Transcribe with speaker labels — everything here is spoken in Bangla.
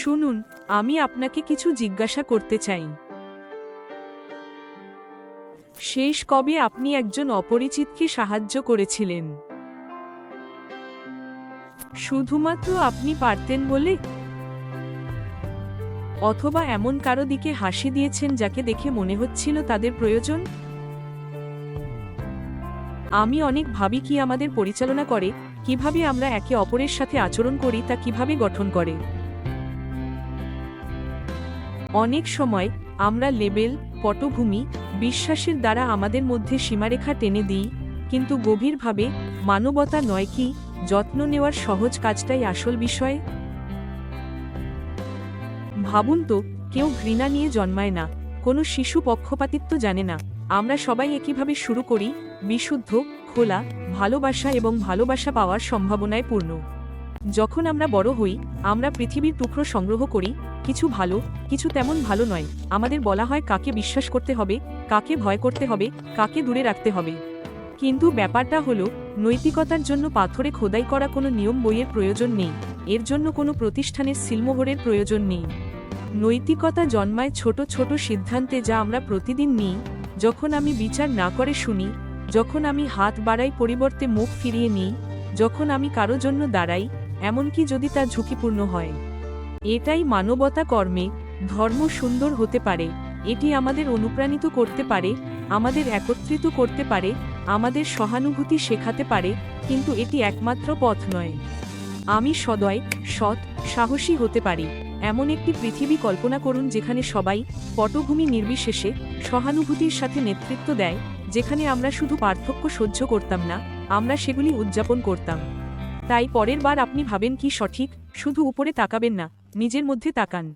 Speaker 1: শুনুন, আমি আপনাকে কিছু জিজ্ঞাসা করতে চাই। শেষ কবে আপনি একজন অপরিচিতকে সাহায্য করেছিলেন? শুধুমাত্র আপনি পারতেন বলে? অথবা এমন কারো দিকে হাসি দিয়েছেন যাকে দেখে মনে হচ্ছিল তাদের প্রয়োজন? আমি অনেক ভাবি কি আমাদের পরিচালনা করে, কিভাবে আমরা একে অপরের সাথে আচরণ করি তা কিভাবে গঠন করে। অনেক সময় আমরা লেবেল, পটভূমি, বিশ্বাসের দ্বারা আমাদের মধ্যে সীমারেখা টেনে দিই, কিন্তু গভীরভাবে মানবতা নয় কি যত্ন নেওয়ার সহজ কাজটাই আসল বিষয়। ভাবুন তো, কেউ ঘৃণা নিয়ে জন্মায় না, কোনো শিশু পক্ষপাতিত্ব জানে না। আমরা সবাই একইভাবে শুরু করি, বিশুদ্ধ, খোলা, ভালোবাসা এবং ভালোবাসা পাওয়ার সম্ভাবনায় পূর্ণ। যখন আমরা বড় হই, আমরা পৃথিবীর টুকরো সংগ্রহ করি, কিছু ভালো, কিছু তেমন ভালো নয়। আমাদের বলা হয় কাকে বিশ্বাস করতে হবে, কাকে ভয় করতে হবে, কাকে দূরে রাখতে হবে। কিন্তু ব্যাপারটা হলো, নৈতিকতার জন্য পাথরে খোদাই করা কোনো নিয়ম বইয়ের প্রয়োজন নেই, এর জন্য কোনো প্রতিষ্ঠানের সিলমোহরের প্রয়োজন নেই। নৈতিকতা জন্মায় ছোট ছোট সিদ্ধান্তে যা আমরা প্রতিদিন নিই। যখন আমি বিচার না করে শুনি, যখন আমি হাত বাড়াই পরিবর্তে মুখ ফিরিয়ে নিই, যখন আমি কারো জন্য দাঁড়াই, এমনকি যদি তা ঝুঁকিপূর্ণ হয়। এটাই মানবতা কর্মে। ধর্ম সুন্দর হতে পারে, এটি আমাদের অনুপ্রাণিত করতে পারে, আমাদের একত্রিত করতে পারে, আমাদের সহানুভূতি শেখাতে পারে, কিন্তু এটি একমাত্র পথ নয়। আমি সদয়, সৎ, সাহসী হতে পারি এমন একটি পৃথিবী কল্পনা করুন যেখানে সবাই, পটভূমি নির্বিশেষে, সহানুভূতির সাথে নেতৃত্ব দেয়, যেখানে আমরা শুধু পার্থক্য সহ্য করতাম না, আমরা সেগুলি উদযাপন করতাম। তাই পরের বার আপনি ভাবেন কি সঠিক, শুধু উপরে তাকাবেন না, নিজের মধ্যে তাকান।